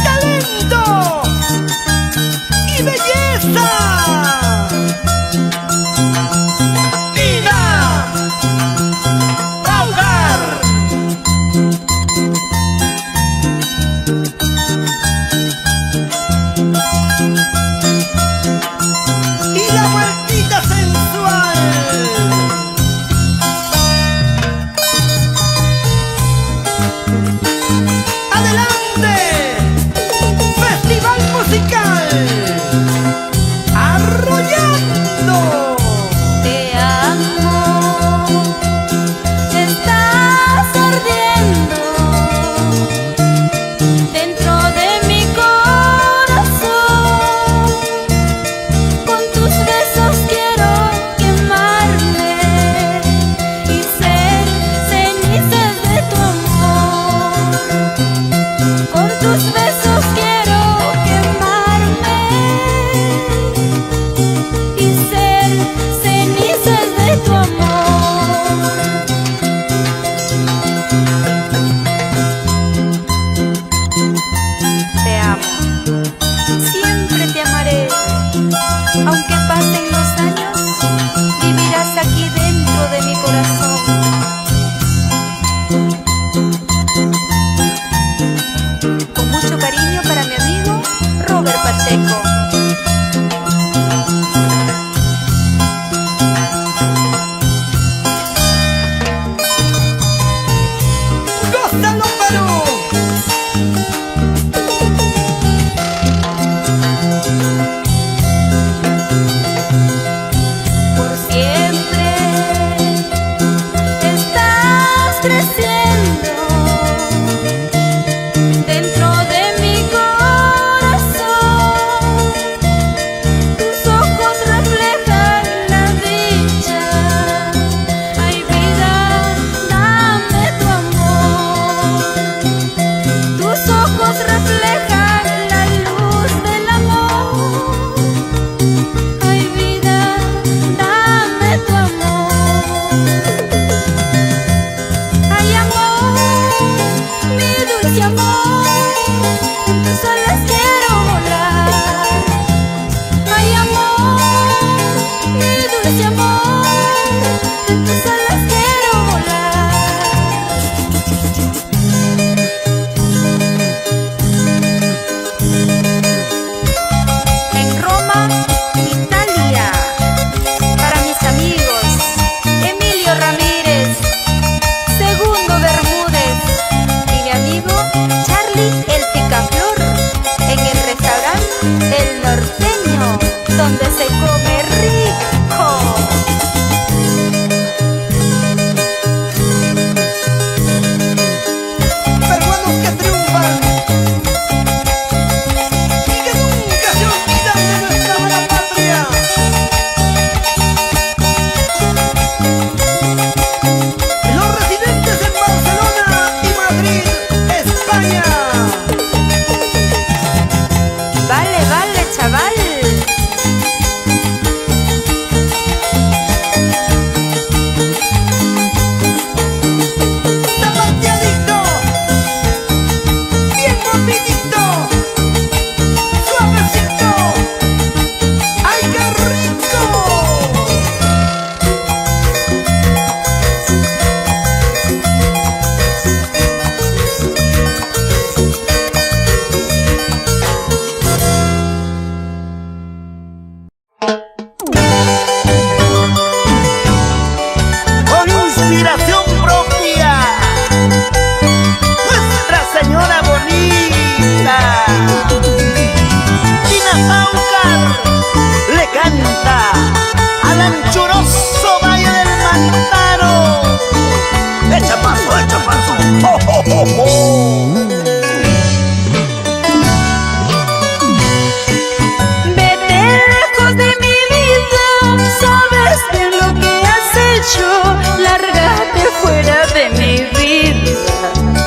talento y belleza. Vida Paucar. Y la vueltita sensual. ¡Adelante! Festival musical Arrollando. Te amo, estás ardiendo dentro de mi corazón. Con tus besos quiero quemarme y ser cenizas de tu amor. Con tus besos quiero quemarme y ser cenizas de tu amor. Te amo, siempre te amaré. Aunque pasen los años, vivirás aquí dentro de mi corazón. Con mucho cariño para mi amigo Robert Pacheco. ¡Gózalo, Perú! Por siempre estás creciendo dentro de mi corazón. Tus ojos reflejan la dicha. Ay, vida, dame tu amor. Tus ojos reflejan la luz del amor. Ay, vida, dame tu amor. Ay, amor, mi dulce amor, en tus alas quiero volar. Ay, amor, mi dulce amor, en tus alas quiero volar. En Roma, Italia, para mis amigos Emilio Ramírez, Segundo Bermúdez y mi amigo Charlie el Picaflor, en el restaurante El Norteño, donde se come rico. Peruanos que triunfan y que nunca se olvidan de nuestra buena patria. Los residentes en Barcelona y Madrid, España. Vale, vale, chaval. Zapateadito, bien movidito, suavecito. ¡Ay, qué rico! Con inspiración propia, Nuestra Señora Bonita, Tina Paucar le canta al anchuroso Valle del Mantaro. Echa paso, echa paso. ¡Oh, oh, oh, oh! Vete lejos de mi vida, sabes de lo que has hecho. Lárgate fuera de mi vida,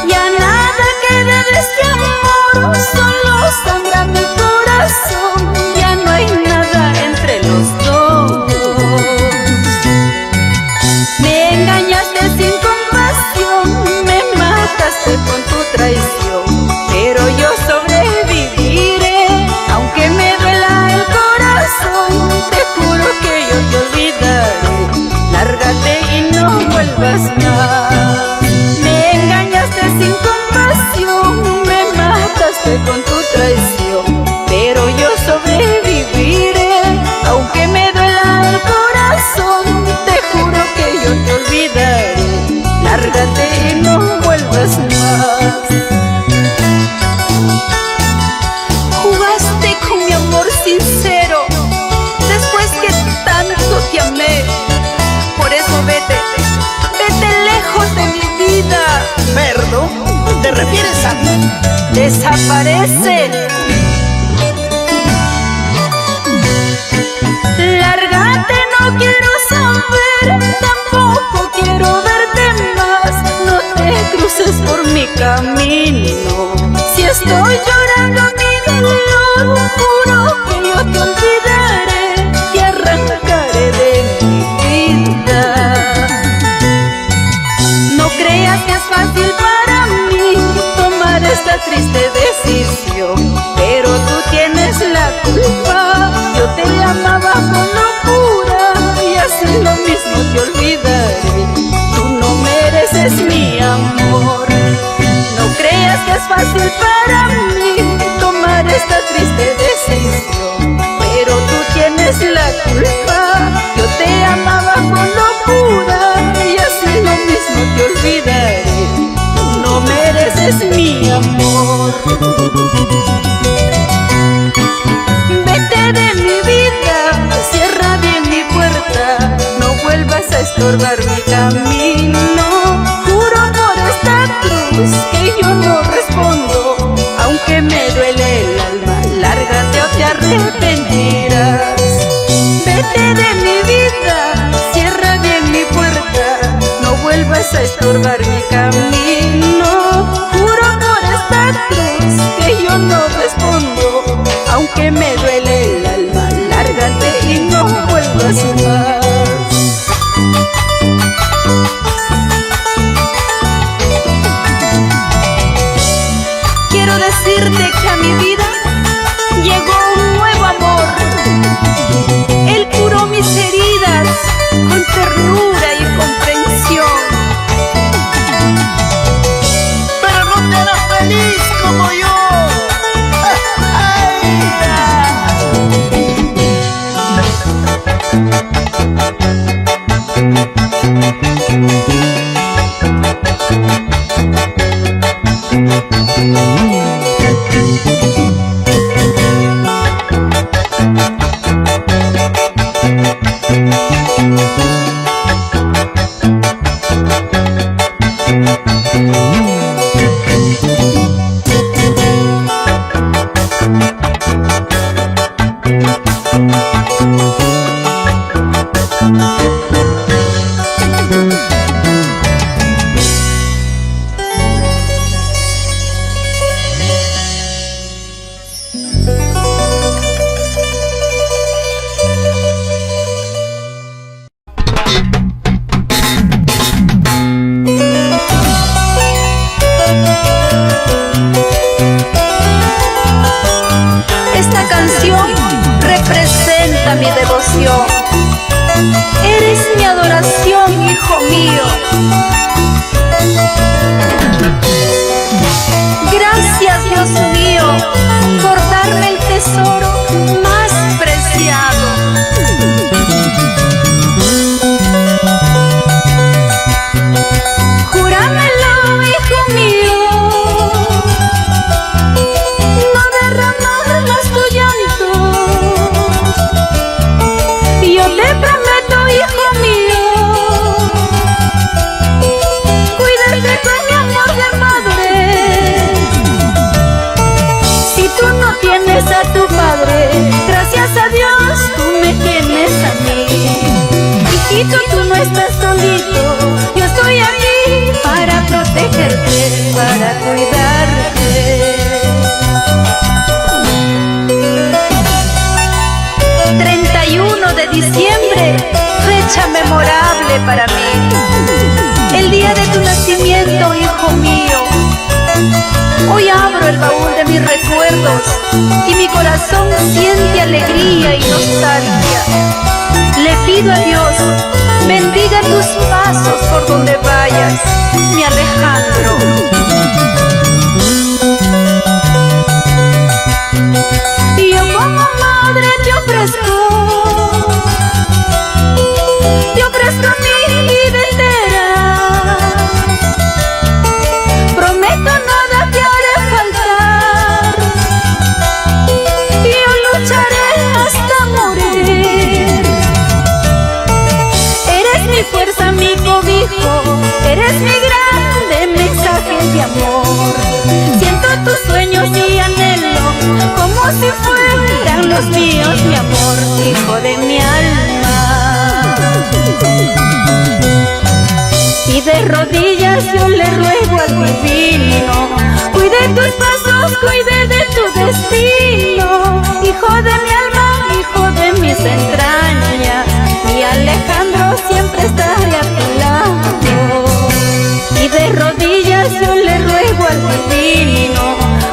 ya nada queda de este amor. Solo sangra mi corazón, ya no hay nada entre los dos. Me engañaste sin compasión, me mataste con tu Jugaste con mi amor sincero después que tanto te amé. Por eso vete, vete lejos de mi vida. ¿Perdón? ¿Te refieres a mí? Desaparece. Lárgate, no quiero saber, tampoco quiero verte más. No te cruces por mi camino. Si estoy llorando a mi dolor, juro que yo te olvidaré y arrancaré de mi vida. No creas que es fácil para mí tomar esta triste decisión, pero tú tienes la culpa. Yo te amaba con locura y así lo mismo te olvidaré. Tú no mereces mi amor. No creas que es fácil para mí tomar esta triste decisión, pero tú tienes la culpa. Yo te amaba con locura y así lo mismo te olvidaré. Tú no mereces mi amor. Vete de mi vida, cierra bien mi puerta, no vuelvas a estorbar mi camino. Juro por esta cruz que yo no respondo, aunque me duele el alma, lárgate o te arrepentirás. Vete de mi vida, cierra bien mi puerta, no vuelvas a estorbar mi camino. Juro por esta cruz que yo no respondo, aunque me duele el alma, lárgate y no vuelvas más. Quiero decirte que a mi vida llegó un nuevo amor. Él curó mis heridas con ternura y comprensión. Pero no te harás feliz como yo. Esta canción representa mi devoción. Eres mi adoración, hijo mío. Gracias, Dios mío, por darme el tesoro más preciado. Júramelo, hijo mío, no derramar más tu llanto. Yo te prometo, hijo mío, cuidarte con mi amor de madre. Si tú no tienes a tu padre, gracias a Dios tú me tienes a mí. Hijito, tú no estás solito, yo estoy aquí para protegerte, para cuidarte. 31 de diciembre, fecha memorable para mí. El día de tu nacimiento, hijo mío. Hoy abro el baúl de mis recuerdos y mi corazón siente alegría y nostalgia. Le pido a Dios, bendiga tus pasos por donde vayas, mi Alejandro. Y yo como madre te ofrezco mi vida entera. Prometo no si fueran los míos, mi amor, hijo de mi alma. Y de rodillas yo le ruego al divino, cuide tus pasos, cuide de tu destino. Hijo de mi alma, hijo de mis entrañas, mi Alejandro siempre estaré a tu lado. Y de rodillas yo le ruego al divino,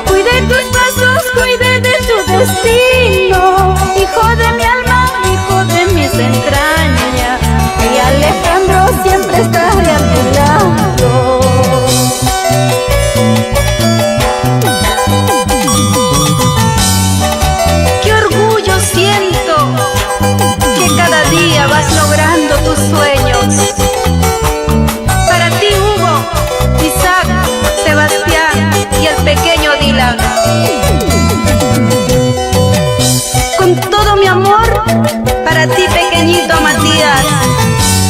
cuide tus pasos, cuide de tu destino. Hijo de mi alma, hijo de mis entrañas, mi Alejandro siempre estaré a tu lado. Qué orgullo siento que cada día vas logrando tus sueños. Para ti, Hugo, Isaac, Sebastián y el pequeño Dylan. Con todo mi amor, para ti, pequeñito Matías.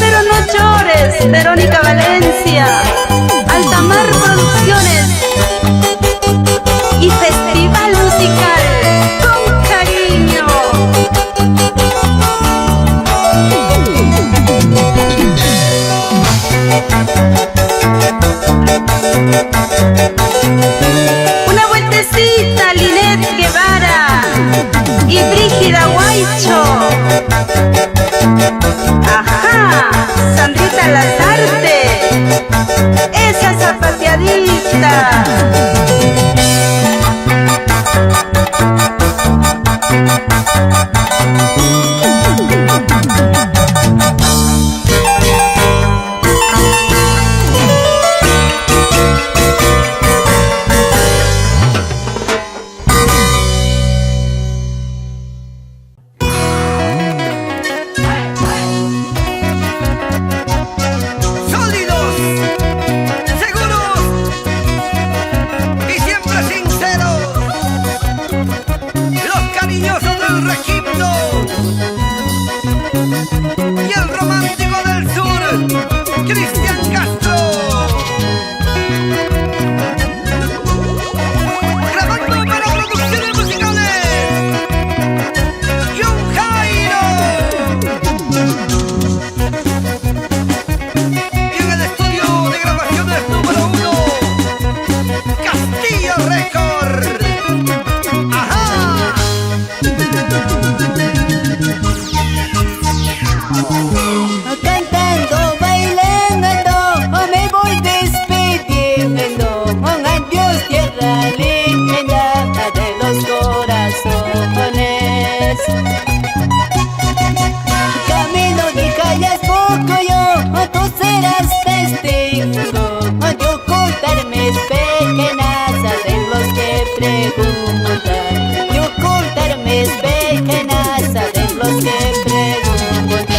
Pero no llores, Verónica Valencia. Altamar Producciones y Festival Musical con cariño. Una vueltecita, Linet Guevara y Brígida Guaycho. Ajá, Sandrita Lazarte, esa zapateadita. Sólidos, seguros y siempre sinceros, los cariñosos del Regimiento y el romántico del sur, Cristian Castro. Grabando para producciones musicales, John Jairo. Y en el estudio de grabaciones número 1, Castillo Record. Ajá. Cantando, bailando, me voy despidiendo. Un adiós, tierra linda de los corazones. Camino de calles poco yo, tú serás testigo de ocultar mis pequeñas de los que preguntan. De ocultar mis pequeñas de los que preguntan.